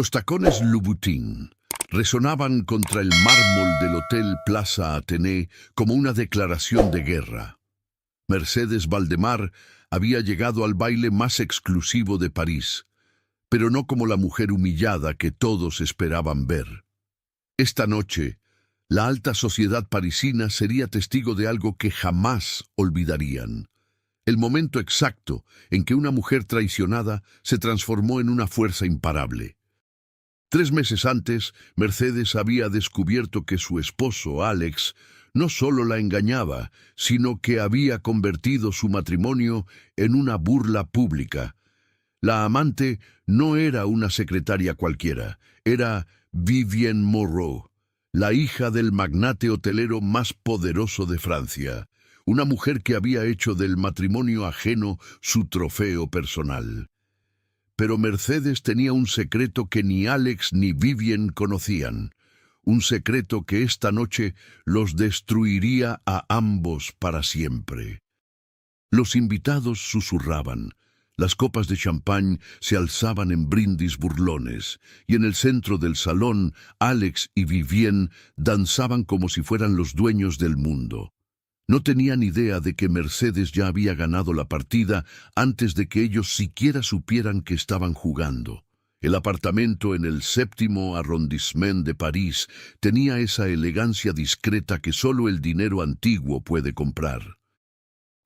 Los tacones Louboutin resonaban contra el mármol del Hotel Plaza Athénée como una declaración de guerra. Mercedes Valdemar había llegado al baile más exclusivo de París, pero no como la mujer humillada que todos esperaban ver. Esta noche, la alta sociedad parisina sería testigo de algo que jamás olvidarían. El momento exacto en que una mujer traicionada se transformó en una fuerza imparable. 3 meses antes, Mercedes había descubierto que su esposo, Alex, no solo la engañaba, sino que había convertido su matrimonio en una burla pública. La amante no era una secretaria cualquiera, era Vivienne Moreau, la hija del magnate hotelero más poderoso de Francia, una mujer que había hecho del matrimonio ajeno su trofeo personal. Pero Mercedes tenía un secreto que ni Alex ni Vivienne conocían, un secreto que esta noche los destruiría a ambos para siempre. Los invitados susurraban, las copas de champán se alzaban en brindis burlones, y en el centro del salón Alex y Vivienne danzaban como si fueran los dueños del mundo. No tenían idea de que Mercedes ya había ganado la partida antes de que ellos siquiera supieran que estaban jugando. El apartamento en el 7º arrondissement de París tenía esa elegancia discreta que solo el dinero antiguo puede comprar.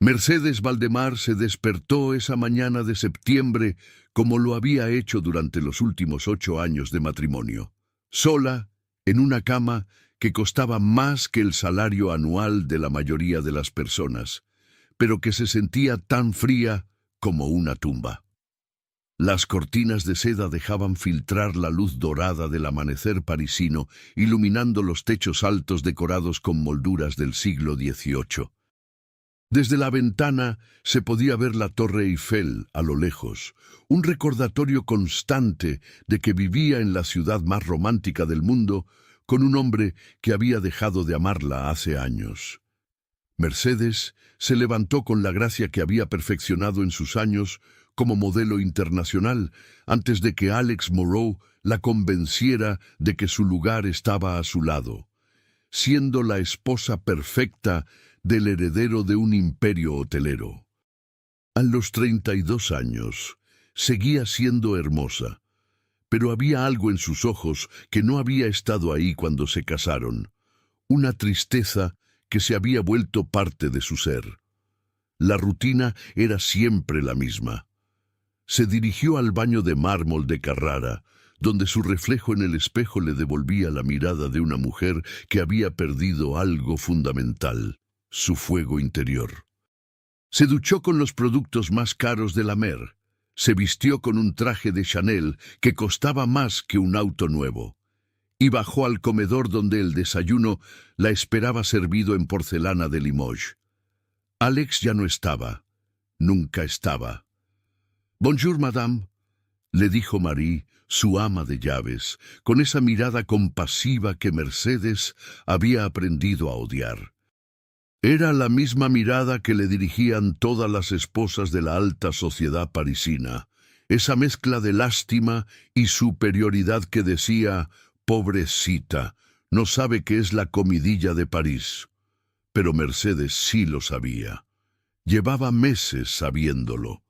Mercedes Valdemar se despertó esa mañana de septiembre como lo había hecho durante los últimos 8 años de matrimonio. Sola, en una cama que costaba más que el salario anual de la mayoría de las personas, pero que se sentía tan fría como una tumba. Las cortinas de seda dejaban filtrar la luz dorada del amanecer parisino, iluminando los techos altos decorados con molduras del siglo XVIII. Desde la ventana se podía ver la Torre Eiffel a lo lejos, un recordatorio constante de que vivía en la ciudad más romántica del mundo con un hombre que había dejado de amarla hace años. Mercedes se levantó con la gracia que había perfeccionado en sus años como modelo internacional antes de que Alex Moreau la convenciera de que su lugar estaba a su lado, siendo la esposa perfecta del heredero de un imperio hotelero. A los 32 años, seguía siendo hermosa, pero había algo en sus ojos que no había estado ahí cuando se casaron, una tristeza que se había vuelto parte de su ser. La rutina era siempre la misma. Se dirigió al baño de mármol de Carrara, donde su reflejo en el espejo le devolvía la mirada de una mujer que había perdido algo fundamental, su fuego interior. Se duchó con los productos más caros de la Mer. Se vistió con un traje de Chanel que costaba más que un auto nuevo, y bajó al comedor donde el desayuno la esperaba servido en porcelana de Limoges. Alex ya no estaba, nunca estaba. «Bonjour, madame», le dijo Marie, su ama de llaves, con esa mirada compasiva que Mercedes había aprendido a odiar. Era la misma mirada que le dirigían todas las esposas de la alta sociedad parisina, esa mezcla de lástima y superioridad que decía, «Pobrecita, no sabe qué es la comidilla de París». Pero Mercedes sí lo sabía. Llevaba meses sabiéndolo.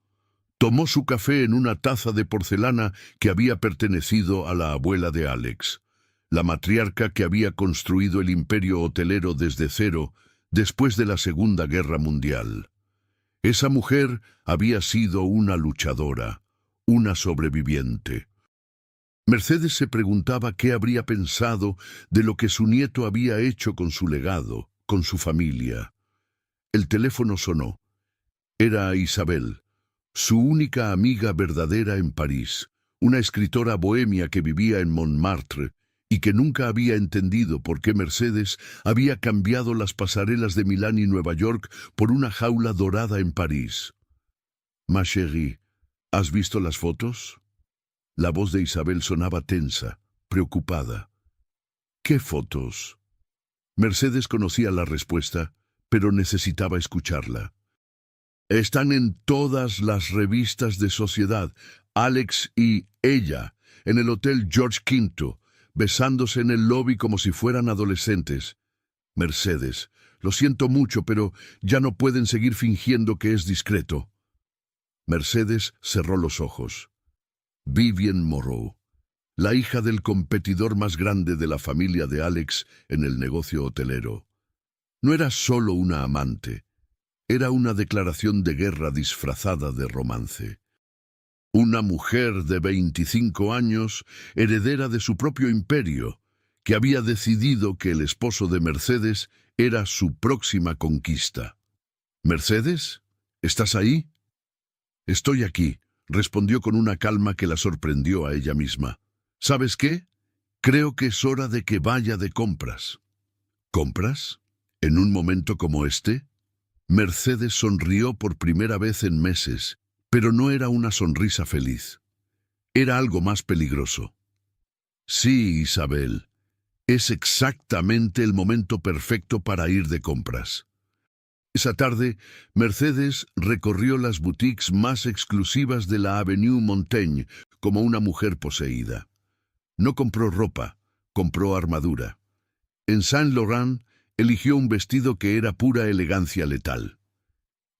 Tomó su café en una taza de porcelana que había pertenecido a la abuela de Alex, la matriarca que había construido el imperio hotelero desde cero, después de la Segunda Guerra Mundial. Esa mujer había sido una luchadora, una sobreviviente. Mercedes se preguntaba qué habría pensado de lo que su nieto había hecho con su legado, con su familia. El teléfono sonó. Era Isabel, su única amiga verdadera en París, una escritora bohemia que vivía en Montmartre, y que nunca había entendido por qué Mercedes había cambiado las pasarelas de Milán y Nueva York por una jaula dorada en París. «Ma chérie, ¿has visto las fotos?» La voz de Isabel sonaba tensa, preocupada. «¿Qué fotos?» Mercedes conocía la respuesta, pero necesitaba escucharla. «Están en todas las revistas de sociedad. Alex y ella en el Hotel George V, besándose en el lobby como si fueran adolescentes. Mercedes, lo siento mucho, pero ya no pueden seguir fingiendo que es discreto. Mercedes cerró los ojos. Vivian Morrow, la hija del competidor más grande de la familia de Alex en el negocio hotelero. No era solo una amante, era una declaración de guerra disfrazada de romance. Una mujer de 25 años, heredera de su propio imperio, que había decidido que el esposo de Mercedes era su próxima conquista. «¿Mercedes? ¿Estás ahí?» «Estoy aquí», respondió con una calma que la sorprendió a ella misma. «¿Sabes qué? Creo que es hora de que vaya de compras». «¿Compras? ¿En un momento como este?» Mercedes sonrió por primera vez en meses, pero no era una sonrisa feliz. Era algo más peligroso. «Sí, Isabel, es exactamente el momento perfecto para ir de compras». Esa tarde, Mercedes recorrió las boutiques más exclusivas de la Avenue Montaigne como una mujer poseída. No compró ropa, compró armadura. En Saint Laurent eligió un vestido que era pura elegancia letal.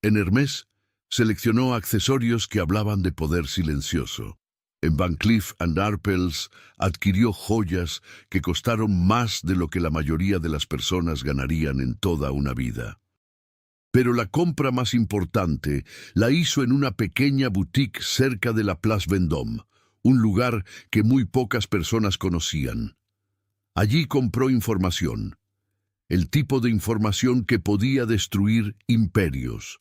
En Hermès seleccionó accesorios que hablaban de poder silencioso. En Van Cleef & Arpels adquirió joyas que costaron más de lo que la mayoría de las personas ganarían en toda una vida. Pero la compra más importante la hizo en una pequeña boutique cerca de la Place Vendôme, un lugar que muy pocas personas conocían. Allí compró información, el tipo de información que podía destruir imperios.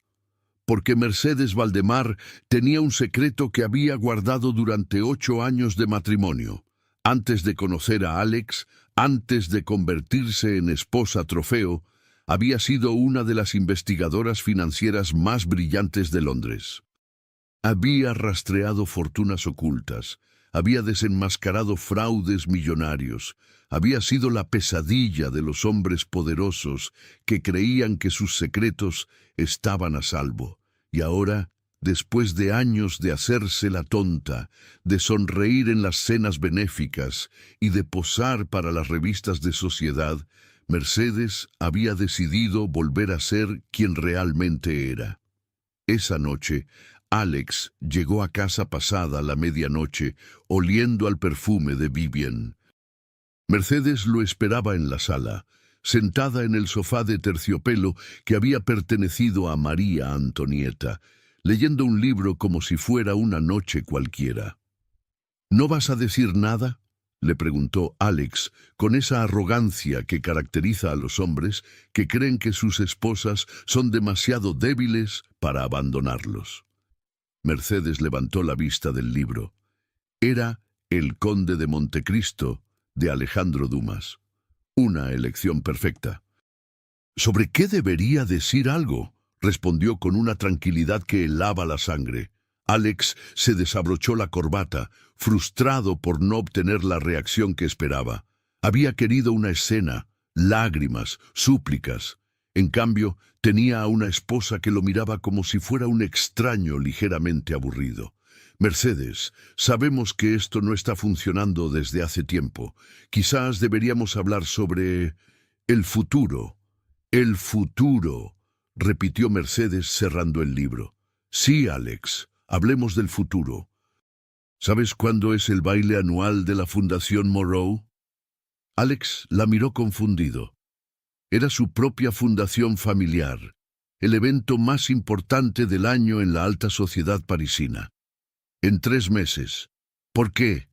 Porque Mercedes Valdemar tenía un secreto que había guardado durante 8 años de matrimonio, antes de conocer a Alex, antes de convertirse en esposa trofeo. Había sido una de las investigadoras financieras más brillantes de Londres. Había rastreado fortunas ocultas, había desenmascarado fraudes millonarios, había sido la pesadilla de los hombres poderosos que creían que sus secretos estaban a salvo. Y ahora, después de años de hacerse la tonta, de sonreír en las cenas benéficas y de posar para las revistas de sociedad, Mercedes había decidido volver a ser quien realmente era. Esa noche, Alex llegó a casa pasada la medianoche, oliendo al perfume de Vivian. Mercedes lo esperaba en la sala, sentada en el sofá de terciopelo que había pertenecido a María Antonieta, leyendo un libro como si fuera una noche cualquiera. «¿No vas a decir nada?», le preguntó Alex, con esa arrogancia que caracteriza a los hombres que creen que sus esposas son demasiado débiles para abandonarlos. Mercedes levantó la vista del libro. Era El Conde de Montecristo, de Alejandro Dumas. Una elección perfecta. «¿Sobre qué debería decir algo?», respondió con una tranquilidad que helaba la sangre. Alex se desabrochó la corbata, frustrado por no obtener la reacción que esperaba. Había querido una escena, lágrimas, súplicas. En cambio, tenía a una esposa que lo miraba como si fuera un extraño ligeramente aburrido. «Mercedes, sabemos que esto no está funcionando desde hace tiempo. Quizás deberíamos hablar sobre el futuro». «El futuro», repitió Mercedes cerrando el libro. «Sí, Alex, hablemos del futuro. ¿Sabes cuándo es el baile anual de la Fundación Morrow?» Alex la miró confundido. Era su propia fundación familiar, el evento más importante del año en la alta sociedad parisina. «En 3 meses. ¿Por qué?»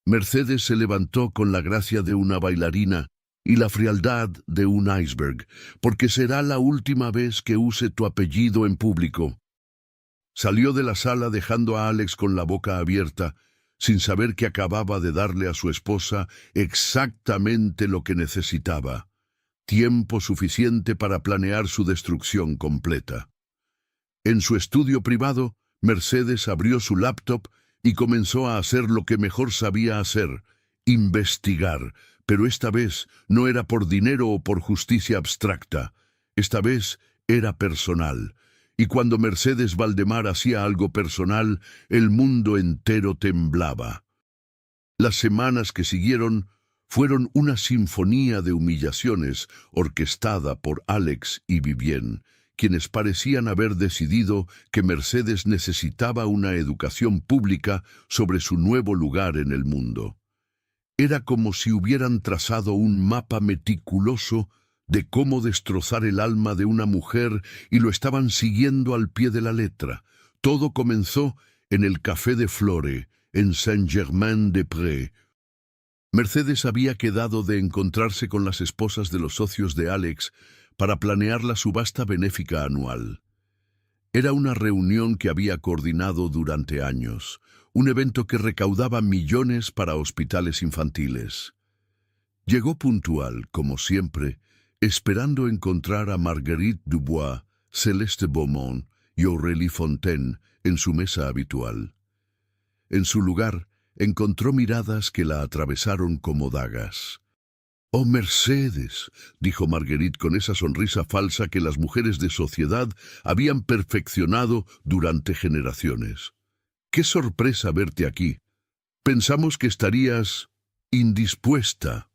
Mercedes se levantó con la gracia de una bailarina y la frialdad de un iceberg, «porque será la última vez que use tu apellido en público». Salió de la sala dejando a Alex con la boca abierta, sin saber que acababa de darle a su esposa exactamente lo que necesitaba: tiempo suficiente para planear su destrucción completa. En su estudio privado, Mercedes abrió su laptop y comenzó a hacer lo que mejor sabía hacer: investigar. Pero esta vez no era por dinero o por justicia abstracta. Esta vez era personal. Y cuando Mercedes Valdemar hacía algo personal, el mundo entero temblaba. Las semanas que siguieron fueron una sinfonía de humillaciones orquestada por Alex y Vivienne, quienes parecían haber decidido que Mercedes necesitaba una educación pública sobre su nuevo lugar en el mundo. Era como si hubieran trazado un mapa meticuloso de cómo destrozar el alma de una mujer y lo estaban siguiendo al pie de la letra. Todo comenzó en el Café de Flore, en Saint-Germain-des-Prés. Mercedes había quedado de encontrarse con las esposas de los socios de Alex para planear la subasta benéfica anual. Era una reunión que había coordinado durante años, un evento que recaudaba millones para hospitales infantiles. Llegó puntual, como siempre, esperando encontrar a Marguerite Dubois, Céleste Beaumont y Aurélie Fontaine en su mesa habitual. En su lugar, encontró miradas que la atravesaron como dagas. «Oh, Mercedes», dijo Marguerite con esa sonrisa falsa que las mujeres de sociedad habían perfeccionado durante generaciones. «Qué sorpresa verte aquí. Pensamos que estarías indispuesta».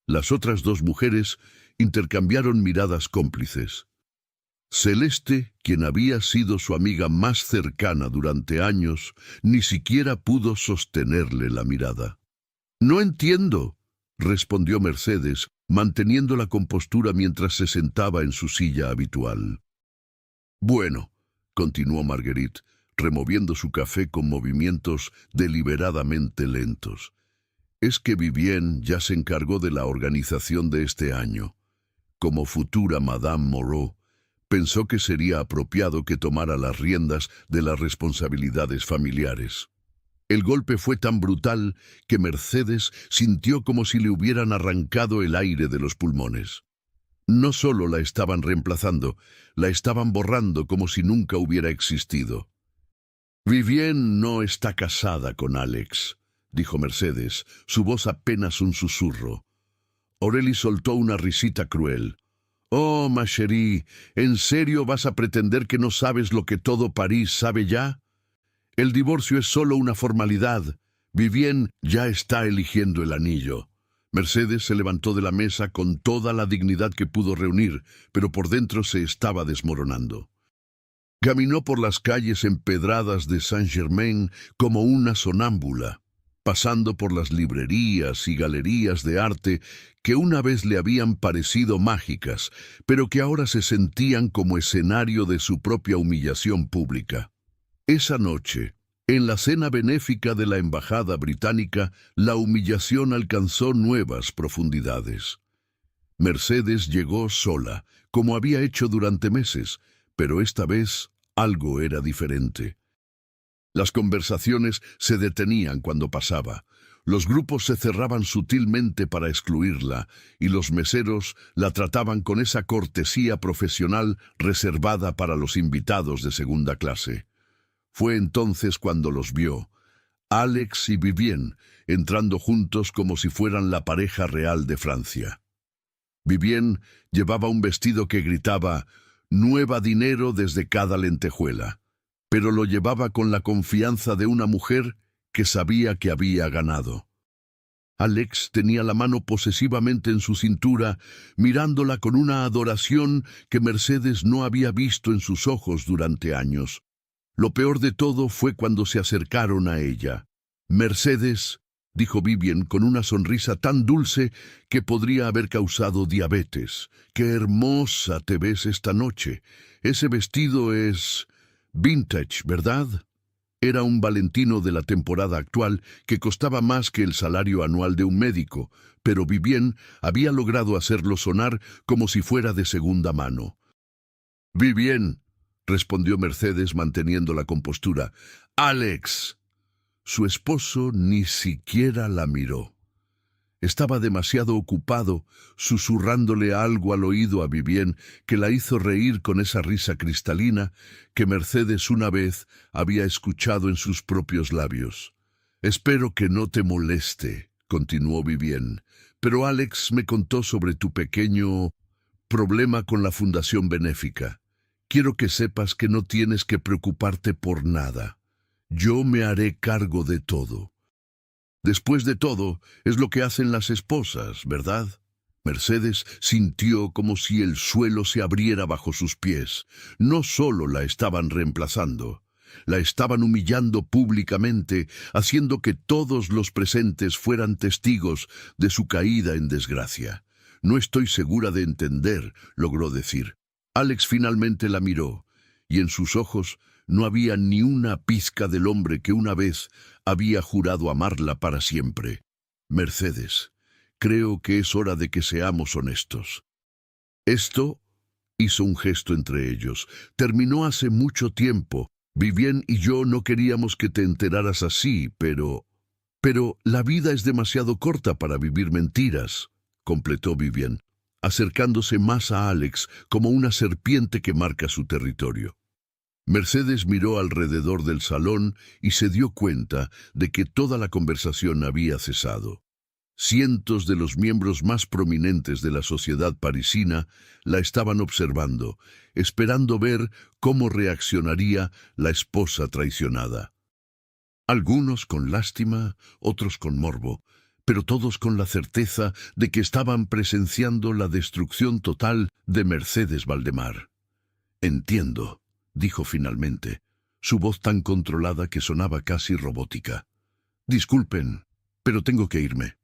Las otras dos mujeres intercambiaron miradas cómplices. Celeste, quien había sido su amiga más cercana durante años, ni siquiera pudo sostenerle la mirada. «No entiendo», respondió Mercedes, manteniendo la compostura mientras se sentaba en su silla habitual. «Bueno», continuó Marguerite, removiendo su café con movimientos deliberadamente lentos, «es que Vivienne ya se encargó de la organización de este año. Como futura Madame Moreau, pensó que sería apropiado que tomara las riendas de las responsabilidades familiares». El golpe fue tan brutal que Mercedes sintió como si le hubieran arrancado el aire de los pulmones. No solo la estaban reemplazando, la estaban borrando como si nunca hubiera existido. «Vivienne no está casada con Alex», dijo Mercedes, su voz apenas un susurro. Aurélie soltó una risita cruel. «Oh, ma chérie, ¿en serio vas a pretender que no sabes lo que todo París sabe ya? El divorcio es solo una formalidad. Vivienne ya está eligiendo el anillo». Mercedes se levantó de la mesa con toda la dignidad que pudo reunir, pero por dentro se estaba desmoronando. Caminó por las calles empedradas de Saint-Germain como una sonámbula, pasando por las librerías y galerías de arte que una vez le habían parecido mágicas, pero que ahora se sentían como escenario de su propia humillación pública. Esa noche, en la cena benéfica de la embajada británica, la humillación alcanzó nuevas profundidades. Mercedes llegó sola, como había hecho durante meses, pero esta vez algo era diferente. Las conversaciones se detenían cuando pasaba. Los grupos se cerraban sutilmente para excluirla, y los meseros la trataban con esa cortesía profesional reservada para los invitados de segunda clase. Fue entonces cuando los vio, Alex y Vivienne, entrando juntos como si fueran la pareja real de Francia. Vivienne llevaba un vestido que gritaba «Nueva dinero desde cada lentejuela», pero lo llevaba con la confianza de una mujer que sabía que había ganado. Alex tenía la mano posesivamente en su cintura, mirándola con una adoración que Mercedes no había visto en sus ojos durante años. Lo peor de todo fue cuando se acercaron a ella. «Mercedes», dijo Vivienne con una sonrisa tan dulce que podría haber causado diabetes, «qué hermosa te ves esta noche. Ese vestido es vintage, ¿verdad?» Era un Valentino de la temporada actual que costaba más que el salario anual de un médico, pero Vivienne había logrado hacerlo sonar como si fuera de segunda mano. «Vivienne», respondió Mercedes manteniendo la compostura. «Alex». Su esposo ni siquiera la miró. Estaba demasiado ocupado susurrándole algo al oído a Vivienne que la hizo reír con esa risa cristalina que Mercedes una vez había escuchado en sus propios labios. «Espero que no te moleste», continuó Vivienne, «pero Alex me contó sobre tu pequeño problema con la fundación benéfica. Quiero que sepas que no tienes que preocuparte por nada. Yo me haré cargo de todo». Después de todo, es lo que hacen las esposas, ¿verdad? Mercedes sintió como si el suelo se abriera bajo sus pies. No solo la estaban reemplazando, la estaban humillando públicamente, haciendo que todos los presentes fueran testigos de su caída en desgracia. No estoy segura de entender, logró decir. Alex finalmente la miró, y en sus ojos no había ni una pizca del hombre que una vez había jurado amarla para siempre. Mercedes, creo que es hora de que seamos honestos. Esto, hizo un gesto entre ellos, terminó hace mucho tiempo. Vivien y yo no queríamos que te enteraras así, pero la vida es demasiado corta para vivir mentiras, completó Vivien, acercándose más a Alex como una serpiente que marca su territorio. Mercedes miró alrededor del salón y se dio cuenta de que toda la conversación había cesado. Cientos de los miembros más prominentes de la sociedad parisina la estaban observando, esperando ver cómo reaccionaría la esposa traicionada. Algunos con lástima, otros con morbo, pero todos con la certeza de que estaban presenciando la destrucción total de Mercedes Valdemar. «Entiendo», dijo finalmente, su voz tan controlada que sonaba casi robótica. «Disculpen, pero tengo que irme».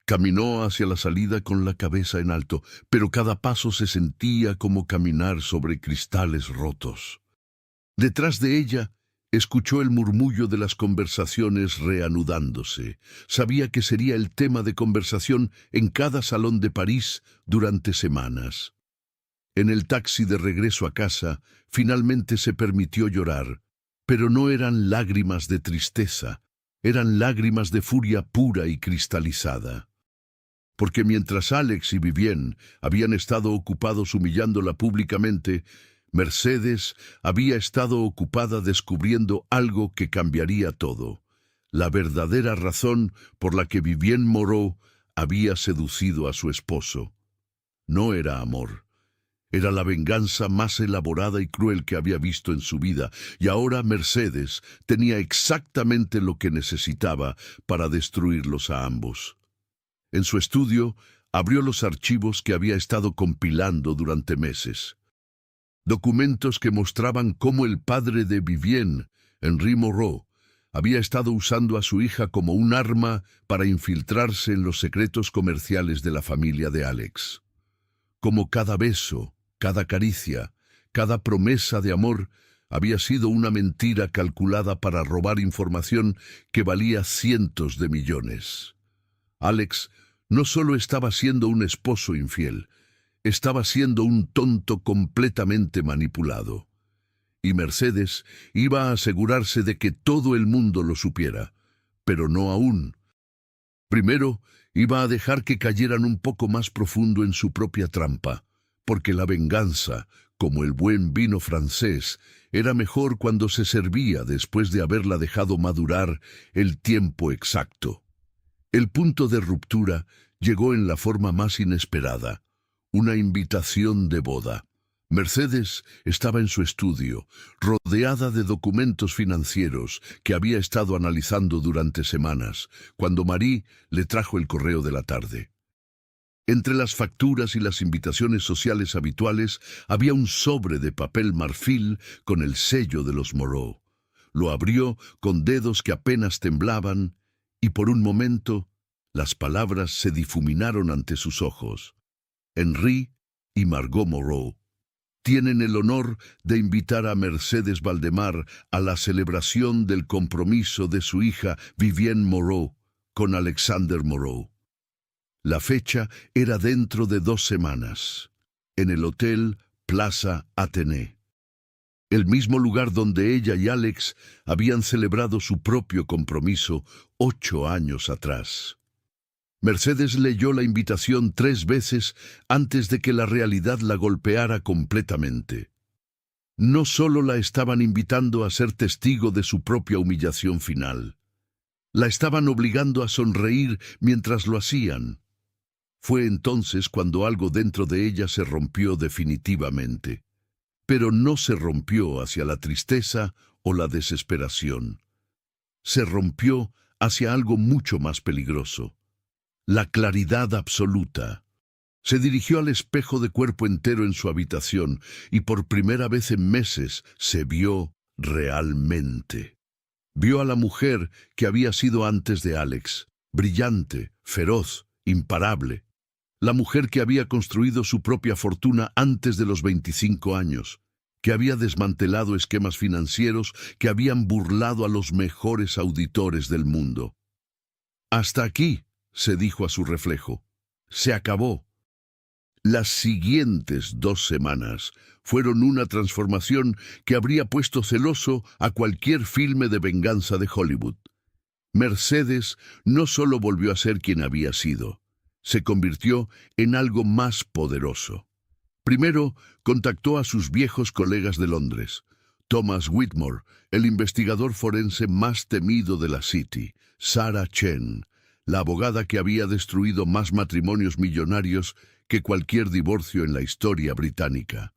Caminó hacia la salida con la cabeza en alto, pero cada paso se sentía como caminar sobre cristales rotos. Detrás de ella, escuchó el murmullo de las conversaciones reanudándose. Sabía que sería el tema de conversación en cada salón de París durante semanas. En el taxi de regreso a casa, finalmente se permitió llorar, pero no eran lágrimas de tristeza, eran lágrimas de furia pura y cristalizada. Porque mientras Alex y Vivien habían estado ocupados humillándola públicamente, Mercedes había estado ocupada descubriendo algo que cambiaría todo, la verdadera razón por la que Vivien Moreau había seducido a su esposo. No era amor. Era la venganza más elaborada y cruel que había visto en su vida, y ahora Mercedes tenía exactamente lo que necesitaba para destruirlos a ambos. En su estudio, abrió los archivos que había estado compilando durante meses. Documentos que mostraban cómo el padre de Vivien, Henri Moreau, había estado usando a su hija como un arma para infiltrarse en los secretos comerciales de la familia de Alex. Como cada beso, cada caricia, cada promesa de amor había sido una mentira calculada para robar información que valía cientos de millones. Alex no solo estaba siendo un esposo infiel, estaba siendo un tonto completamente manipulado. Y Mercedes iba a asegurarse de que todo el mundo lo supiera, pero no aún. Primero, iba a dejar que cayeran un poco más profundo en su propia trampa, porque la venganza, como el buen vino francés, era mejor cuando se servía después de haberla dejado madurar el tiempo exacto. El punto de ruptura llegó en la forma más inesperada, una invitación de boda. Mercedes estaba en su estudio, rodeada de documentos financieros que había estado analizando durante semanas, cuando Marie le trajo el correo de la tarde. Entre las facturas y las invitaciones sociales habituales había un sobre de papel marfil con el sello de los Moreau. Lo abrió con dedos que apenas temblaban y por un momento las palabras se difuminaron ante sus ojos. Henri y Margot Moreau tienen el honor de invitar a Mercedes Valdemar a la celebración del compromiso de su hija Vivien Moreau con Alexander Moreau. La fecha era dentro de 2 semanas, en el Hotel Plaza Athénée, el mismo lugar donde ella y Alex habían celebrado su propio compromiso 8 años atrás. Mercedes leyó la invitación 3 veces antes de que la realidad la golpeara completamente. No solo la estaban invitando a ser testigo de su propia humillación final, la estaban obligando a sonreír mientras lo hacían. Fue entonces cuando algo dentro de ella se rompió definitivamente. Pero no se rompió hacia la tristeza o la desesperación. Se rompió hacia algo mucho más peligroso: la claridad absoluta. Se dirigió al espejo de cuerpo entero en su habitación y por primera vez en meses se vio realmente. Vio a la mujer que había sido antes de Alex, brillante, feroz, imparable. La mujer que había construido su propia fortuna antes de los 25 años, que había desmantelado esquemas financieros que habían burlado a los mejores auditores del mundo. «Hasta aquí», se dijo a su reflejo. «Se acabó». Las siguientes 2 semanas fueron una transformación que habría puesto celoso a cualquier filme de venganza de Hollywood. Mercedes no solo volvió a ser quien había sido, se convirtió en algo más poderoso. Primero, contactó a sus viejos colegas de Londres. Thomas Whitmore, el investigador forense más temido de la City; Sarah Chen, la abogada que había destruido más matrimonios millonarios que cualquier divorcio en la historia británica;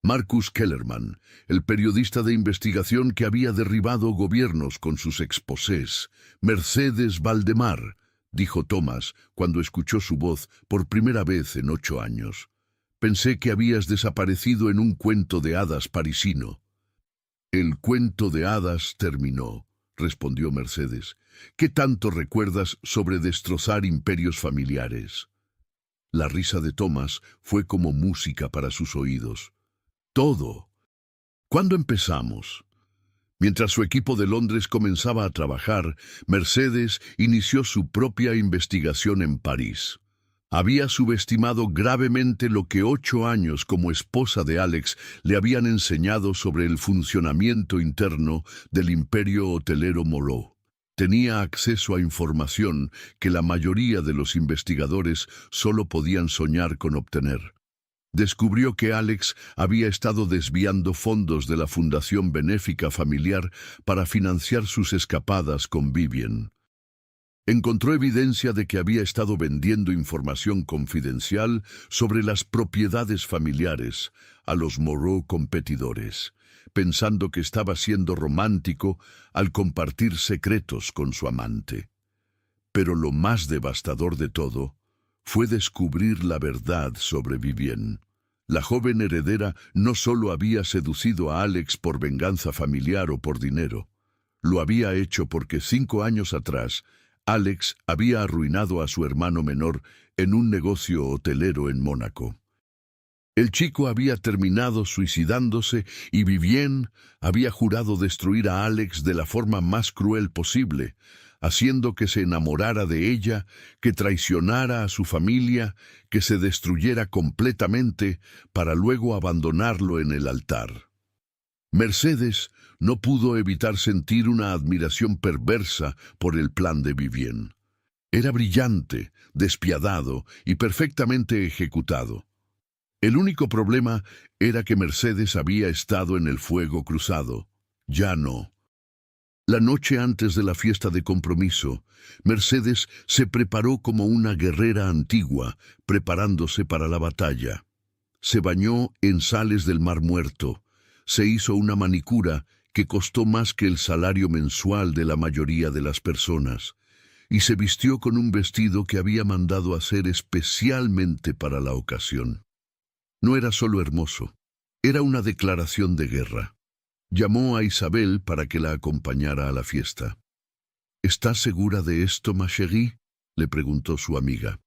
Marcus Kellerman, el periodista de investigación que había derribado gobiernos con sus exposés; Mercedes Valdemar, dijo Thomas cuando escuchó su voz por primera vez en 8 años. «Pensé que habías desaparecido en un cuento de hadas parisino». «El cuento de hadas terminó», respondió Mercedes. «¿Qué tanto recuerdas sobre destrozar imperios familiares?» La risa de Thomas fue como música para sus oídos. «Todo». «¿Cuándo empezamos?» Mientras su equipo de Londres comenzaba a trabajar, Mercedes inició su propia investigación en París. Había subestimado gravemente lo que 8 años como esposa de Alex le habían enseñado sobre el funcionamiento interno del imperio hotelero Moreau. Tenía acceso a información que la mayoría de los investigadores solo podían soñar con obtener. Descubrió que Alex había estado desviando fondos de la fundación benéfica familiar para financiar sus escapadas con Vivian. Encontró evidencia de que había estado vendiendo información confidencial sobre las propiedades familiares a los Moreau competidores, pensando que estaba siendo romántico al compartir secretos con su amante. Pero lo más devastador de todo fue descubrir la verdad sobre Vivian. La joven heredera no solo había seducido a Alex por venganza familiar o por dinero, lo había hecho porque 5 años atrás Alex había arruinado a su hermano menor en un negocio hotelero en Mónaco. El chico había terminado suicidándose y Vivian había jurado destruir a Alex de la forma más cruel posible, haciendo que se enamorara de ella, que traicionara a su familia, que se destruyera completamente para luego abandonarlo en el altar. Mercedes no pudo evitar sentir una admiración perversa por el plan de Vivian. Era brillante, despiadado y perfectamente ejecutado. El único problema era que Mercedes había estado en el fuego cruzado. Ya no. La noche antes de la fiesta de compromiso, Mercedes se preparó como una guerrera antigua, preparándose para la batalla. Se bañó en sales del Mar Muerto, se hizo una manicura que costó más que el salario mensual de la mayoría de las personas, y se vistió con un vestido que había mandado hacer especialmente para la ocasión. No era solo hermoso, era una declaración de guerra. Llamó a Isabel para que la acompañara a la fiesta. «¿Estás segura de esto, ma chérie?», le preguntó su amiga.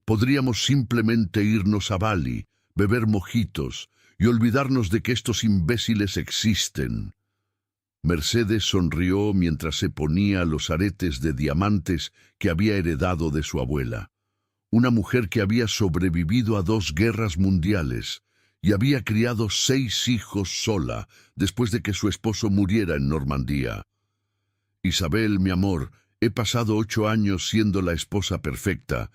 «Podríamos simplemente irnos a Bali, beber mojitos y olvidarnos de que estos imbéciles existen». Mercedes sonrió mientras se ponía los aretes de diamantes que había heredado de su abuela. Una mujer que había sobrevivido a 2 guerras mundiales y había criado 6 hijos sola después de que su esposo muriera en Normandía. «Isabel, mi amor, he pasado 8 años siendo la esposa perfecta.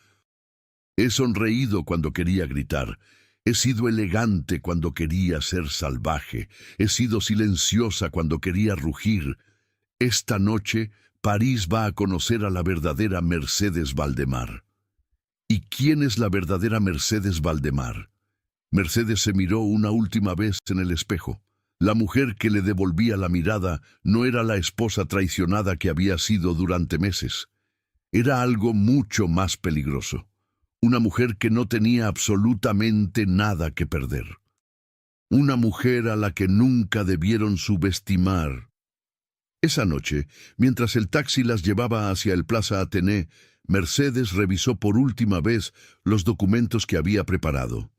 He sonreído cuando quería gritar. He sido elegante cuando quería ser salvaje. He sido silenciosa cuando quería rugir. Esta noche, París va a conocer a la verdadera Mercedes Valdemar». ¿Y quién es la verdadera Mercedes Valdemar? Mercedes se miró una última vez en el espejo. La mujer que le devolvía la mirada no era la esposa traicionada que había sido durante meses. Era algo mucho más peligroso. Una mujer que no tenía absolutamente nada que perder. Una mujer a la que nunca debieron subestimar. Esa noche, mientras el taxi las llevaba hacia el Plaza Athénée, Mercedes revisó por última vez los documentos que había preparado.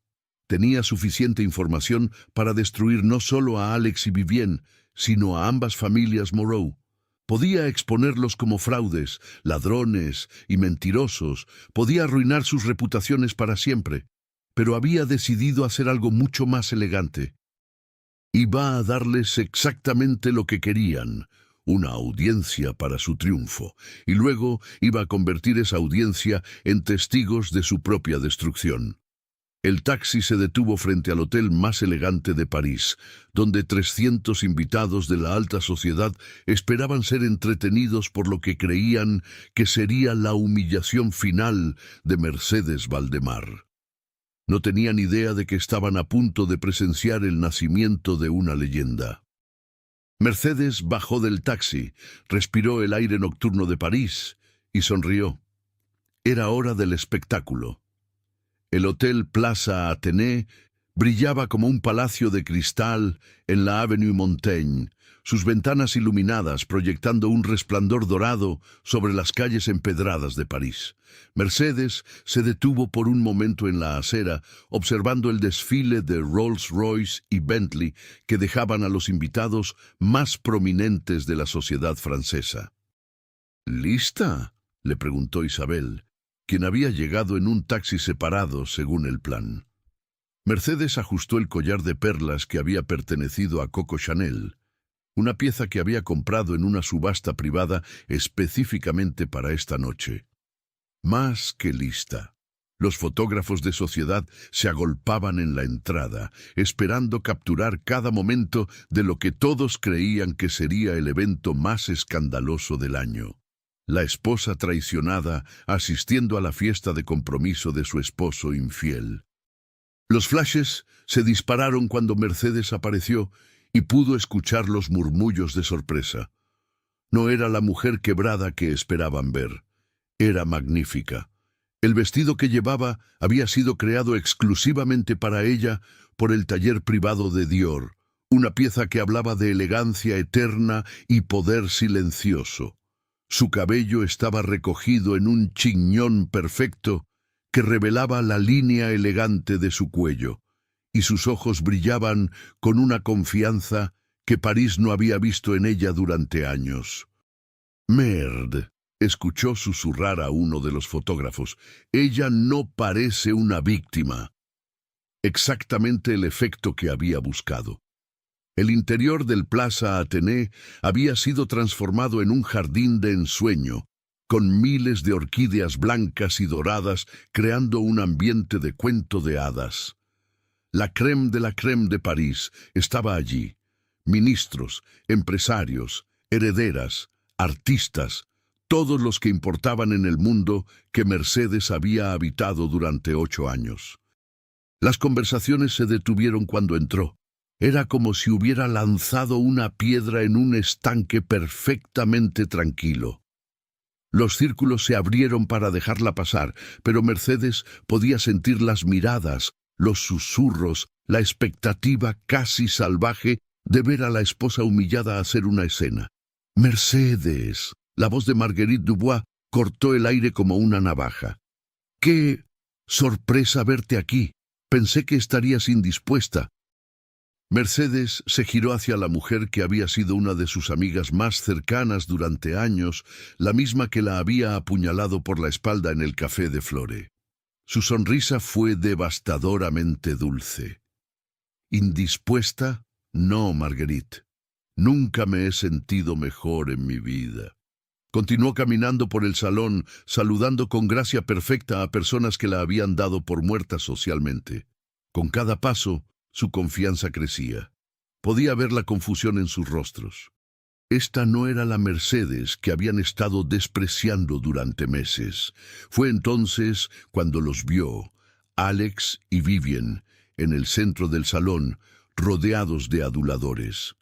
Tenía suficiente información para destruir no solo a Alex y Vivienne, sino a ambas familias Moreau. Podía exponerlos como fraudes, ladrones y mentirosos, podía arruinar sus reputaciones para siempre, pero había decidido hacer algo mucho más elegante. Iba a darles exactamente lo que querían, una audiencia para su triunfo, y luego iba a convertir esa audiencia en testigos de su propia destrucción. El taxi se detuvo frente al hotel más elegante de París, donde 300 invitados de la alta sociedad esperaban ser entretenidos por lo que creían que sería la humillación final de Mercedes Valdemar. No tenían idea de que estaban a punto de presenciar el nacimiento de una leyenda. Mercedes bajó del taxi, respiró el aire nocturno de París y sonrió. Era hora del espectáculo. El Hotel Plaza Athénée brillaba como un palacio de cristal en la Avenue Montaigne, sus ventanas iluminadas proyectando un resplandor dorado sobre las calles empedradas de París. Mercedes se detuvo por un momento en la acera, observando el desfile de Rolls-Royce y Bentley que dejaban a los invitados más prominentes de la sociedad francesa. ¿Lista?, le preguntó Isabel, quien había llegado en un taxi separado según el plan. Mercedes ajustó el collar de perlas que había pertenecido a Coco Chanel, una pieza que había comprado en una subasta privada específicamente para esta noche. Más que lista. Los fotógrafos de sociedad se agolpaban en la entrada, esperando capturar cada momento de lo que todos creían que sería el evento más escandaloso del año. La esposa traicionada asistiendo a la fiesta de compromiso de su esposo infiel. Los flashes se dispararon cuando Mercedes apareció y pudo escuchar los murmullos de sorpresa. No era la mujer quebrada que esperaban ver. Era magnífica. El vestido que llevaba había sido creado exclusivamente para ella por el taller privado de Dior, una pieza que hablaba de elegancia eterna y poder silencioso. Su cabello estaba recogido en un chiñón perfecto que revelaba la línea elegante de su cuello, y sus ojos brillaban con una confianza que París no había visto en ella durante años. «Merde», escuchó susurrar a uno de los fotógrafos, «ella no parece una víctima». Exactamente el efecto que había buscado. El interior del Plaza Athénée había sido transformado en un jardín de ensueño, con miles de orquídeas blancas y doradas creando un ambiente de cuento de hadas. La crème de París estaba allí. Ministros, empresarios, herederas, artistas, todos los que importaban en el mundo que Mercedes había habitado durante 8 años. Las conversaciones se detuvieron cuando entró. Era como si hubiera lanzado una piedra en un estanque perfectamente tranquilo. Los círculos se abrieron para dejarla pasar, pero Mercedes podía sentir las miradas, los susurros, la expectativa casi salvaje de ver a la esposa humillada hacer una escena. «Mercedes», la voz de Marguerite Dubois cortó el aire como una navaja. «¡Qué sorpresa verte aquí! Pensé que estarías indispuesta». Mercedes se giró hacia la mujer que había sido una de sus amigas más cercanas durante años, la misma que la había apuñalado por la espalda en el Café de Flore. Su sonrisa fue devastadoramente dulce. «¿Indispuesta? No, Marguerite. Nunca me he sentido mejor en mi vida». Continuó caminando por el salón, saludando con gracia perfecta a personas que la habían dado por muerta socialmente. Con cada paso, su confianza crecía. Podía ver la confusión en sus rostros. Esta no era la Mercedes que habían estado despreciando durante meses. Fue entonces cuando los vio, Alex y Vivienne, en el centro del salón, rodeados de aduladores.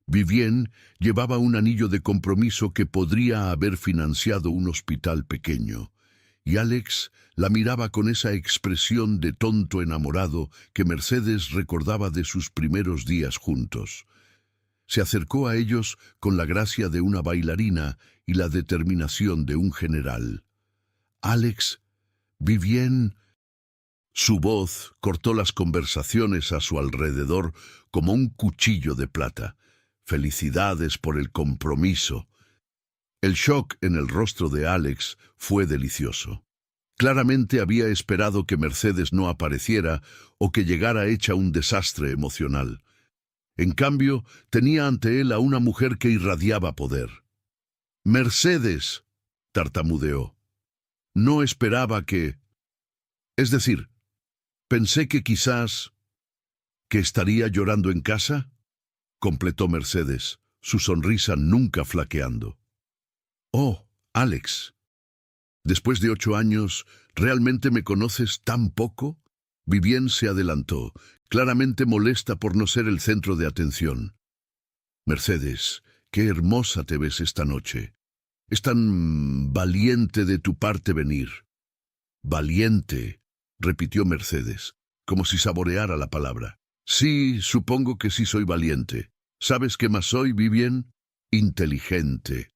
Vivien llevaba un anillo de compromiso que podría haber financiado un hospital pequeño, y Alex la miraba con esa expresión de tonto enamorado que Mercedes recordaba de sus primeros días juntos. Se acercó a ellos con la gracia de una bailarina y la determinación de un general. Alex, Vivien... Su voz cortó las conversaciones a su alrededor como un cuchillo de plata. Felicidades por el compromiso. El shock en el rostro de Alex fue delicioso. Claramente había esperado que Mercedes no apareciera o que llegara hecha un desastre emocional. En cambio, tenía ante él a una mujer que irradiaba poder. «Mercedes», tartamudeó. «No esperaba que... Es decir, pensé que quizás... ¿Que estaría llorando en casa?», completó Mercedes, su sonrisa nunca flaqueando. «Oh, Alex, después de 8 años, ¿realmente me conoces tan poco?». Vivien se adelantó, claramente molesta por no ser el centro de atención. «Mercedes, qué hermosa te ves esta noche. Es tan valiente de tu parte venir». «Valiente», repitió Mercedes, como si saboreara la palabra. «Sí, supongo que sí soy valiente. ¿Sabes qué más soy, Vivien? Inteligente».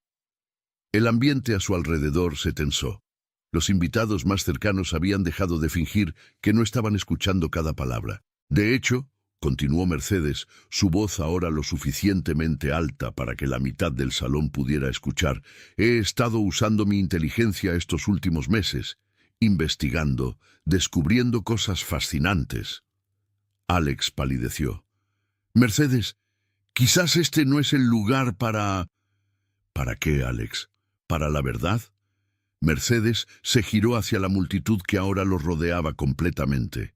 El ambiente a su alrededor se tensó. Los invitados más cercanos habían dejado de fingir que no estaban escuchando cada palabra. «De hecho», continuó Mercedes, su voz ahora lo suficientemente alta para que la mitad del salón pudiera escuchar, «he estado usando mi inteligencia estos últimos meses, investigando, descubriendo cosas fascinantes». Alex palideció. «Mercedes, quizás este no es el lugar para...». «¿Para qué, Alex? ¿Para la verdad?». Mercedes se giró hacia la multitud que ahora los rodeaba completamente.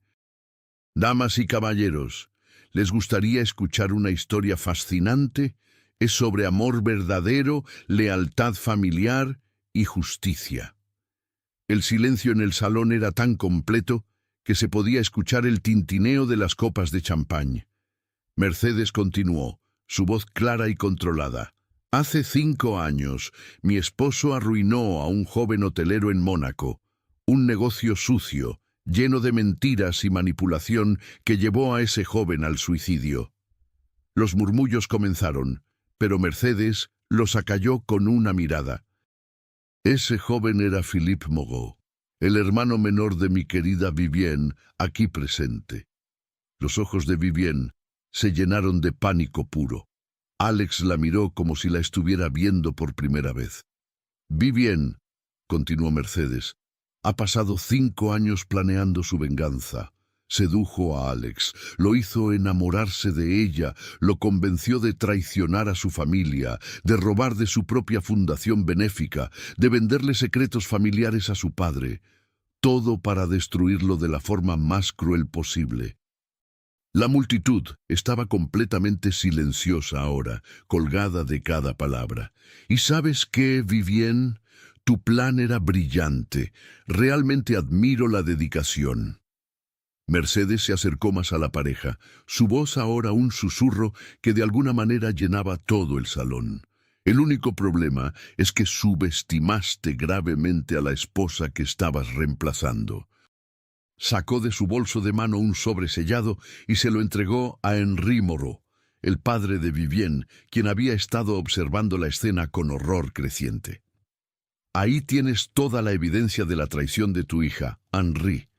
«Damas y caballeros, ¿les gustaría escuchar una historia fascinante? Es sobre amor verdadero, lealtad familiar y justicia». El silencio en el salón era tan completo que se podía escuchar el tintineo de las copas de champán. Mercedes continuó, su voz clara y controlada. «Hace 5 años, mi esposo arruinó a un joven hotelero en Mónaco, un negocio sucio, lleno de mentiras y manipulación que llevó a ese joven al suicidio». Los murmullos comenzaron, pero Mercedes los acalló con una mirada. «Ese joven era Philippe Moreau, el hermano menor de mi querida Vivien, aquí presente». Los ojos de Vivien se llenaron de pánico puro. Alex la miró como si la estuviera viendo por primera vez. «Vivien», continuó Mercedes, «ha pasado 5 años planeando su venganza. Sedujo a Alex, lo hizo enamorarse de ella, lo convenció de traicionar a su familia, de robar de su propia fundación benéfica, de venderle secretos familiares a su padre. Todo para destruirlo de la forma más cruel posible». La multitud estaba completamente silenciosa ahora, colgada de cada palabra. «¿Y sabes qué, Vivien? Tu plan era brillante. Realmente admiro la dedicación». Mercedes se acercó más a la pareja, su voz ahora un susurro que de alguna manera llenaba todo el salón. «El único problema es que subestimaste gravemente a la esposa que estabas reemplazando». Sacó de su bolso de mano un sobre sellado y se lo entregó a Henri Moreau, el padre de Vivien, quien había estado observando la escena con horror creciente. «Ahí tienes toda la evidencia de la traición de tu hija, Henri.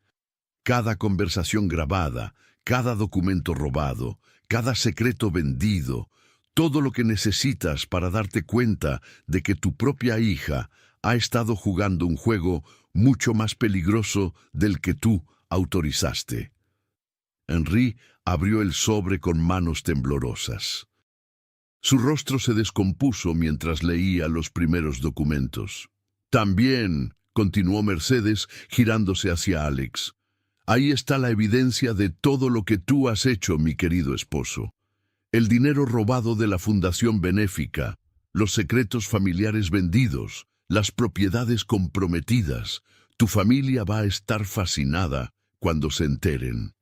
Cada conversación grabada, cada documento robado, cada secreto vendido, todo lo que necesitas para darte cuenta de que tu propia hija ha estado jugando un juego mucho más peligroso del que tú autorizaste». Henri abrió el sobre con manos temblorosas. Su rostro se descompuso mientras leía los primeros documentos. «También», continuó Mercedes, girándose hacia Alex, «ahí está la evidencia de todo lo que tú has hecho, mi querido esposo. El dinero robado de la fundación benéfica, los secretos familiares vendidos, las propiedades comprometidas. Tu familia va a estar fascinada cuando se enteren».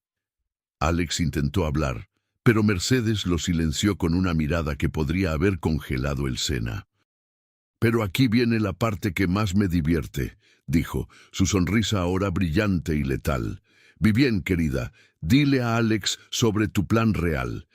Alex intentó hablar, pero Mercedes lo silenció con una mirada que podría haber congelado el Sena. «Pero aquí viene la parte que más me divierte», dijo, su sonrisa ahora brillante y letal. «Vivienne, querida, dile a Alex sobre tu plan real.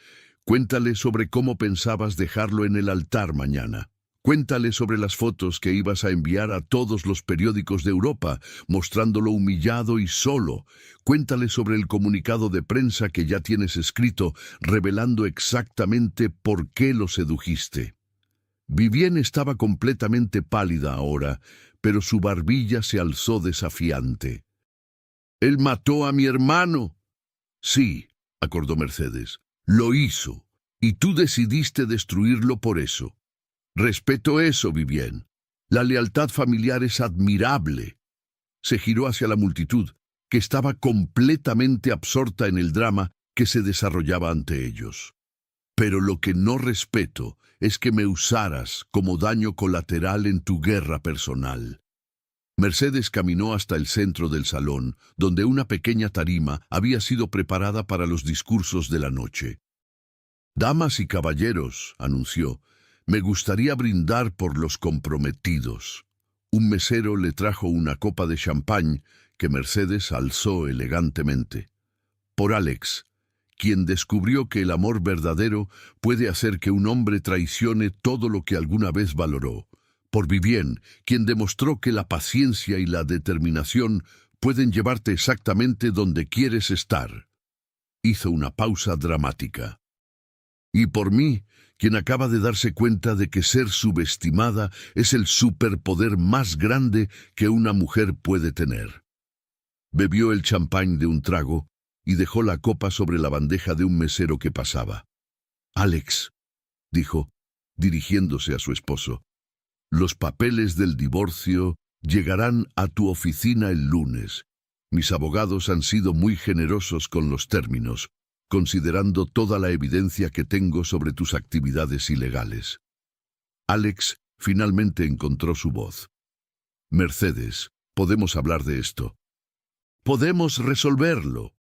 Cuéntale sobre cómo pensabas dejarlo en el altar mañana. Cuéntale sobre las fotos que ibas a enviar a todos los periódicos de Europa, mostrándolo humillado y solo. Cuéntale sobre el comunicado de prensa que ya tienes escrito, revelando exactamente por qué lo sedujiste». Vivienne estaba completamente pálida ahora, pero su barbilla se alzó desafiante. «¿Él mató a mi hermano?» «Sí», acordó Mercedes, «lo hizo, y tú decidiste destruirlo por eso. Respeto eso, Vivienne. La lealtad familiar es admirable». Se giró hacia la multitud, que estaba completamente absorta en el drama que se desarrollaba ante ellos. «Pero lo que no respeto es que me usaras como daño colateral en tu guerra personal». Mercedes caminó hasta el centro del salón, donde una pequeña tarima había sido preparada para los discursos de la noche. «Damas y caballeros», anunció, «me gustaría brindar por los comprometidos». Un mesero le trajo una copa de champán que Mercedes alzó elegantemente. «Por Alex, quien descubrió que el amor verdadero puede hacer que un hombre traicione todo lo que alguna vez valoró. Por Vivienne, quien demostró que la paciencia y la determinación pueden llevarte exactamente donde quieres estar». Hizo una pausa dramática. «Y por mí, quien acaba de darse cuenta de que ser subestimada es el superpoder más grande que una mujer puede tener». Bebió el champán de un trago y dejó la copa sobre la bandeja de un mesero que pasaba. «Alex», dijo, dirigiéndose a su esposo, «los papeles del divorcio llegarán a tu oficina el lunes. Mis abogados han sido muy generosos con los términos, considerando toda la evidencia que tengo sobre tus actividades ilegales». Alex finalmente encontró su voz. «Mercedes, podemos hablar de esto. Podemos resolverlo».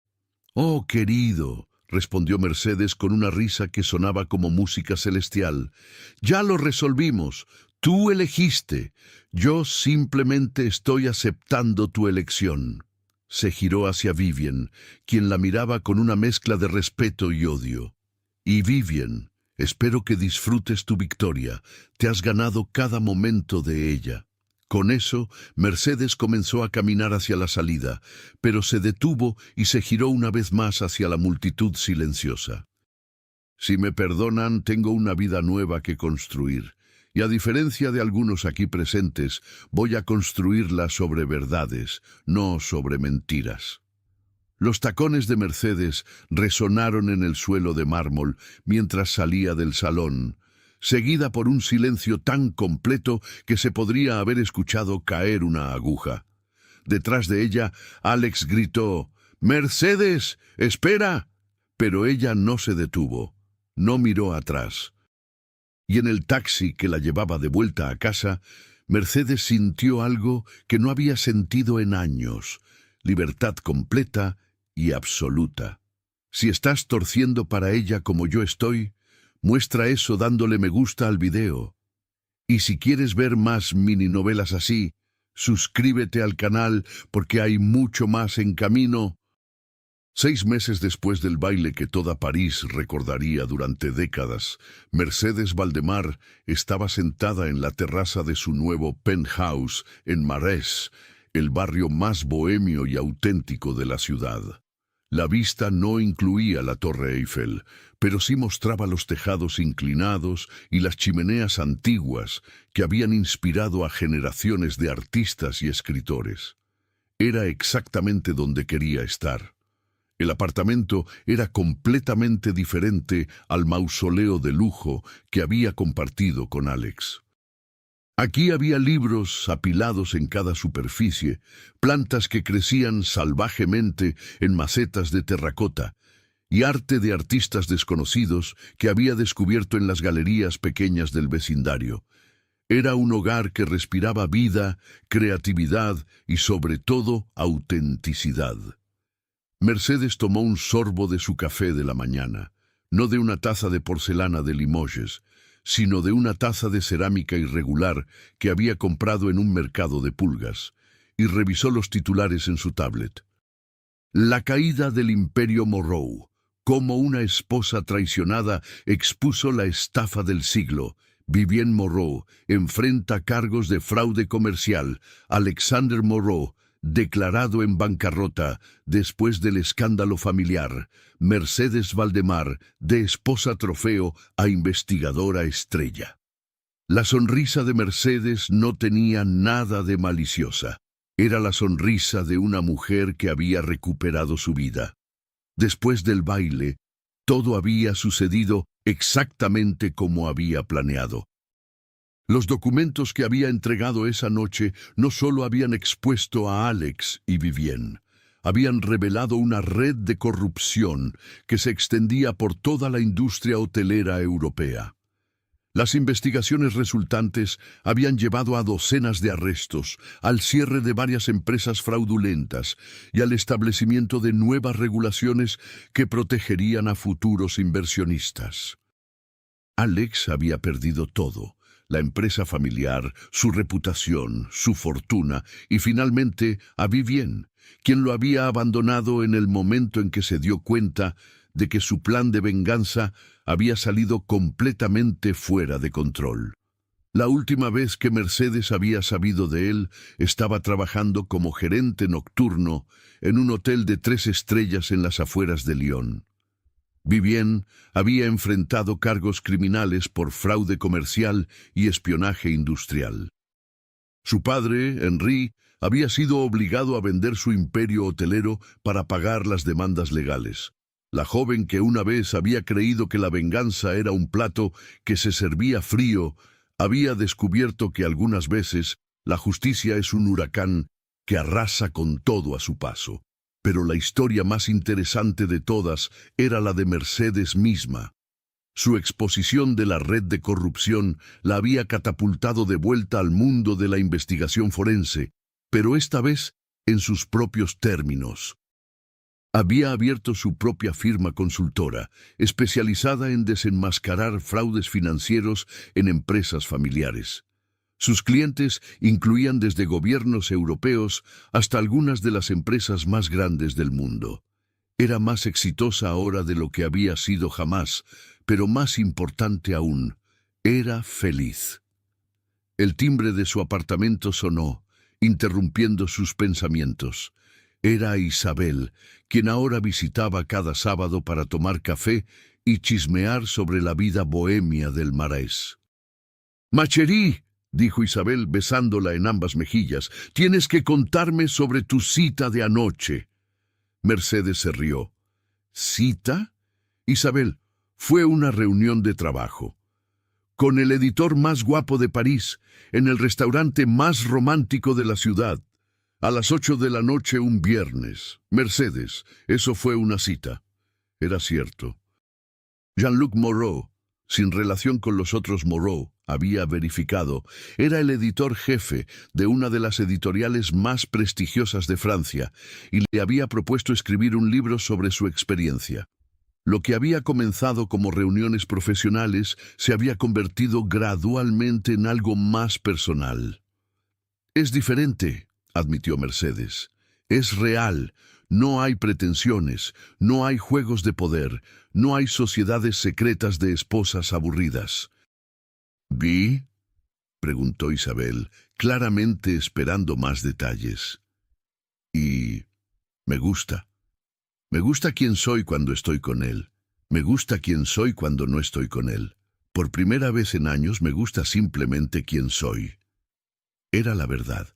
«Oh, querido», respondió Mercedes con una risa que sonaba como música celestial, «ya lo resolvimos. Tú elegiste. Yo simplemente estoy aceptando tu elección». Se giró hacia Vivienne, quien la miraba con una mezcla de respeto y odio. «Y Vivienne, espero que disfrutes tu victoria. Te has ganado cada momento de ella». Con eso, Mercedes comenzó a caminar hacia la salida, pero se detuvo y se giró una vez más hacia la multitud silenciosa. «Si me perdonan, tengo una vida nueva que construir, y a diferencia de algunos aquí presentes, voy a construirla sobre verdades, no sobre mentiras». Los tacones de Mercedes resonaron en el suelo de mármol mientras salía del salón, seguida por un silencio tan completo que se podría haber escuchado caer una aguja. Detrás de ella, Alex gritó, «¡Mercedes, espera!». Pero ella no se detuvo, no miró atrás. Y en el taxi que la llevaba de vuelta a casa, Mercedes sintió algo que no había sentido en años: libertad completa y absoluta. Si estás torciendo para ella como yo estoy, muestra eso dándole me gusta al video. Y si quieres ver más mininovelas así, suscríbete al canal porque hay mucho más en camino. 6 meses después del baile que toda París recordaría durante décadas, Mercedes Valdemar estaba sentada en la terraza de su nuevo penthouse en Marais, el barrio más bohemio y auténtico de la ciudad. La vista no incluía la Torre Eiffel, pero sí mostraba los tejados inclinados y las chimeneas antiguas que habían inspirado a generaciones de artistas y escritores. Era exactamente donde quería estar. El apartamento era completamente diferente al mausoleo de lujo que había compartido con Alex. Aquí había libros apilados en cada superficie, plantas que crecían salvajemente en macetas de terracota, y arte de artistas desconocidos que había descubierto en las galerías pequeñas del vecindario. Era un hogar que respiraba vida, creatividad y, sobre todo, autenticidad. Mercedes tomó un sorbo de su café de la mañana. no de una taza de porcelana de Limoges, sino de una taza de cerámica irregular que había comprado en un mercado de pulgas, y revisó los titulares en su tablet. La caída del Imperio Moreau. Cómo una esposa traicionada expuso la estafa del siglo. Vivienne Moreau enfrenta cargos de fraude comercial. Alexander Moreau, declarado en bancarrota después del escándalo familiar. Mercedes Valdemar, de esposa trofeo a investigadora estrella. La sonrisa de Mercedes no tenía nada de maliciosa. Era la sonrisa de una mujer que había recuperado su vida. Después del baile, todo había sucedido exactamente como había planeado. Los documentos que había entregado esa noche no solo habían expuesto a Alex y Vivienne, habían revelado una red de corrupción que se extendía por toda la industria hotelera europea. Las investigaciones resultantes habían llevado a docenas de arrestos, al cierre de varias empresas fraudulentas y al establecimiento de nuevas regulaciones que protegerían a futuros inversionistas. Alex había perdido todo: la empresa familiar, su reputación, su fortuna y finalmente a Vivienne, quien lo había abandonado en el momento en que se dio cuenta de que su plan de venganza había salido completamente fuera de control. La última vez que Mercedes había sabido de él, estaba trabajando como gerente nocturno en un hotel de 3 estrellas en las afueras de Lyon. Vivienne había enfrentado cargos criminales por fraude comercial y espionaje industrial. Su padre, Henri, había sido obligado a vender su imperio hotelero para pagar las demandas legales. La joven que una vez había creído que la venganza era un plato que se servía frío, había descubierto que algunas veces la justicia es un huracán que arrasa con todo a su paso. Pero la historia más interesante de todas era la de Mercedes misma. Su exposición de la red de corrupción la había catapultado de vuelta al mundo de la investigación forense, pero esta vez en sus propios términos. Había abierto su propia firma consultora, especializada en desenmascarar fraudes financieros en empresas familiares. Sus clientes incluían desde gobiernos europeos hasta algunas de las empresas más grandes del mundo. Era más exitosa ahora de lo que había sido jamás, pero más importante aún, era feliz. El timbre de su apartamento sonó, interrumpiendo sus pensamientos. Era Isabel, quien ahora visitaba cada sábado para tomar café y chismear sobre la vida bohemia del Marais. «Ma chérie», dijo Isabel besándola en ambas mejillas, «tienes que contarme sobre tu cita de anoche». Mercedes se rió. «¿Cita?» «Isabel, fue una reunión de trabajo. Con el editor más guapo de París, en el restaurante más romántico de la ciudad. A las 8 de la noche un viernes. Mercedes, eso fue una cita». Era cierto. Jean-Luc Moreau, sin relación con los otros Moreau, había verificado, era el editor jefe de una de las editoriales más prestigiosas de Francia y le había propuesto escribir un libro sobre su experiencia. Lo que había comenzado como reuniones profesionales se había convertido gradualmente en algo más personal. «Es diferente», admitió Mercedes. «Es real. No hay pretensiones, no hay juegos de poder, no hay sociedades secretas de esposas aburridas». «¿Vi?» preguntó Isabel, claramente esperando más detalles. «Y me gusta. Me gusta quién soy cuando estoy con él. Me gusta quién soy cuando no estoy con él. Por primera vez en años me gusta simplemente quién soy». Era la verdad.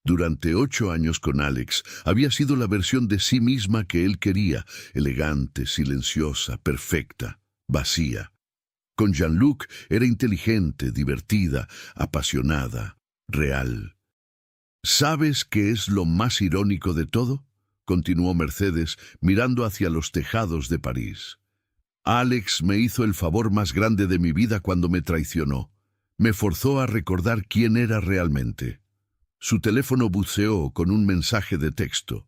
Durante 8 años con Alex había sido la versión de sí misma que él quería, elegante, silenciosa, perfecta, vacía. Con Jean-Luc era inteligente, divertida, apasionada, real. «¿Sabes qué es lo más irónico de todo?», continuó Mercedes, mirando hacia los tejados de París. «Alex me hizo el favor más grande de mi vida cuando me traicionó. Me forzó a recordar quién era realmente». Su teléfono buceó con un mensaje de texto.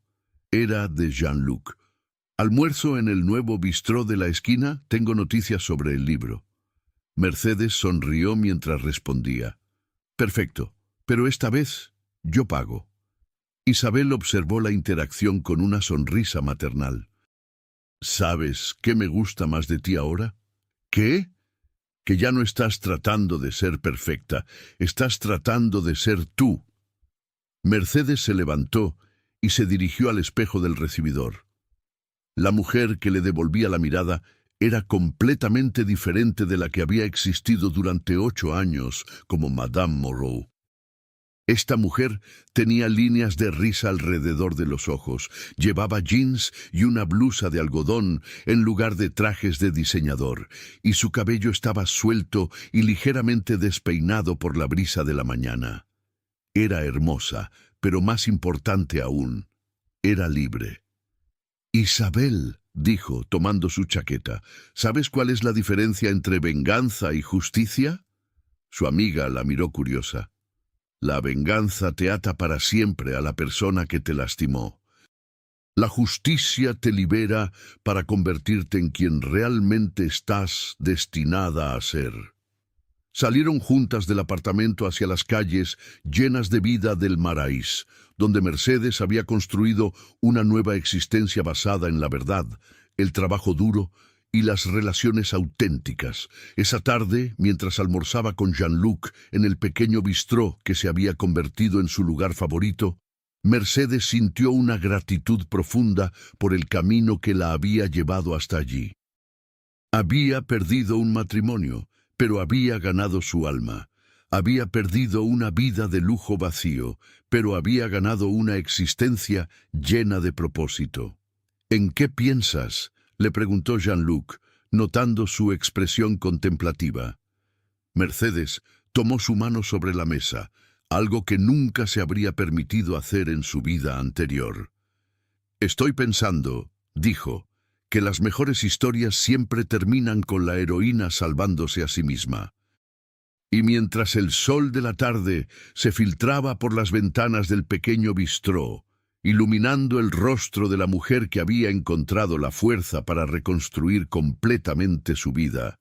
Era de Jean-Luc. Almuerzo en el nuevo bistró de la esquina, tengo noticias sobre el libro. Mercedes sonrió mientras respondía. Perfecto, pero esta vez yo pago. Isabel observó la interacción con una sonrisa maternal. ¿Sabes qué me gusta más de ti ahora? ¿Qué? Que ya no estás tratando de ser perfecta, estás tratando de ser tú. Mercedes se levantó y se dirigió al espejo del recibidor. La mujer que le devolvía la mirada era completamente diferente de la que había existido durante 8 años como Madame Moreau. Esta mujer tenía líneas de risa alrededor de los ojos, llevaba jeans y una blusa de algodón en lugar de trajes de diseñador, y su cabello estaba suelto y ligeramente despeinado por la brisa de la mañana. Era hermosa, pero más importante aún, era libre. Isabel, dijo, tomando su chaqueta, ¿sabes cuál es la diferencia entre venganza y justicia? Su amiga la miró curiosa. La venganza te ata para siempre a la persona que te lastimó. La justicia te libera para convertirte en quien realmente estás destinada a ser. Salieron juntas del apartamento hacia las calles llenas de vida del Marais, donde Mercedes había construido una nueva existencia basada en la verdad, el trabajo duro y las relaciones auténticas. Esa tarde, mientras almorzaba con Jean-Luc en el pequeño bistró que se había convertido en su lugar favorito, Mercedes sintió una gratitud profunda por el camino que la había llevado hasta allí. Había perdido un matrimonio, pero había ganado su alma. Había perdido una vida de lujo vacío, pero había ganado una existencia llena de propósito. ¿En qué piensas?, le preguntó Jean-Luc, notando su expresión contemplativa. Mercedes tomó su mano sobre la mesa, algo que nunca se habría permitido hacer en su vida anterior. Estoy pensando, dijo, que las mejores historias siempre terminan con la heroína salvándose a sí misma. Y mientras el sol de la tarde se filtraba por las ventanas del pequeño bistró, iluminando el rostro de la mujer que había encontrado la fuerza para reconstruir completamente su vida,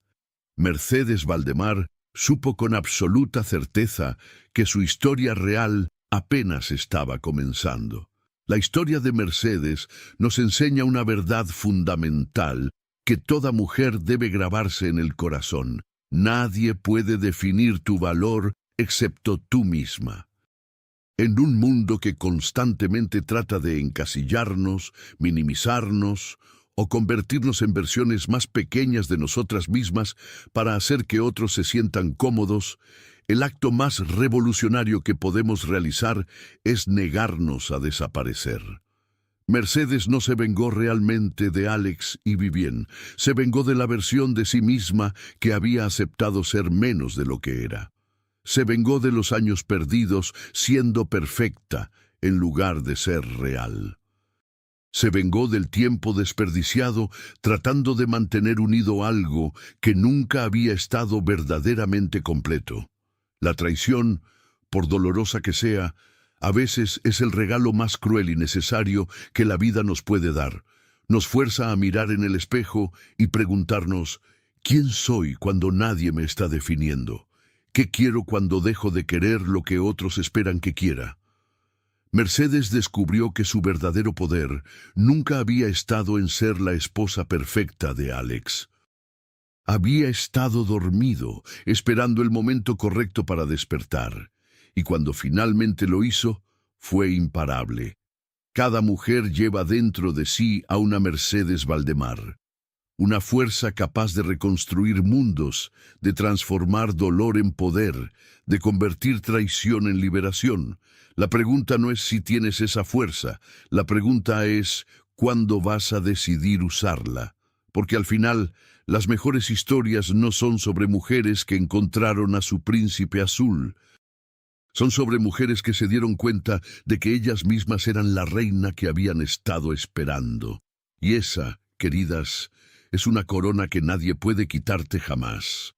Mercedes Valdemar supo con absoluta certeza que su historia real apenas estaba comenzando. La historia de Mercedes nos enseña una verdad fundamental que toda mujer debe grabarse en el corazón. Nadie puede definir tu valor excepto tú misma. En un mundo que constantemente trata de encasillarnos, minimizarnos o convertirnos en versiones más pequeñas de nosotras mismas para hacer que otros se sientan cómodos, el acto más revolucionario que podemos realizar es negarnos a desaparecer. Mercedes no se vengó realmente de Alex y Vivien, se vengó de la versión de sí misma que había aceptado ser menos de lo que era. Se vengó de los años perdidos siendo perfecta en lugar de ser real. Se vengó del tiempo desperdiciado tratando de mantener unido algo que nunca había estado verdaderamente completo. La traición, por dolorosa que sea, a veces es el regalo más cruel y necesario que la vida nos puede dar. Nos fuerza a mirar en el espejo y preguntarnos, ¿quién soy cuando nadie me está definiendo? ¿Qué quiero cuando dejo de querer lo que otros esperan que quiera? Mercedes descubrió que su verdadero poder nunca había estado en ser la esposa perfecta de Alex. Había estado dormido, esperando el momento correcto para despertar, y cuando finalmente lo hizo, fue imparable. Cada mujer lleva dentro de sí a una Mercedes Valdemar. Una fuerza capaz de reconstruir mundos, de transformar dolor en poder, de convertir traición en liberación. La pregunta no es si tienes esa fuerza, la pregunta es ¿cuándo vas a decidir usarla? Porque al final, las mejores historias no son sobre mujeres que encontraron a su príncipe azul. Son sobre mujeres que se dieron cuenta de que ellas mismas eran la reina que habían estado esperando. Y esa, queridas, es una corona que nadie puede quitarte jamás.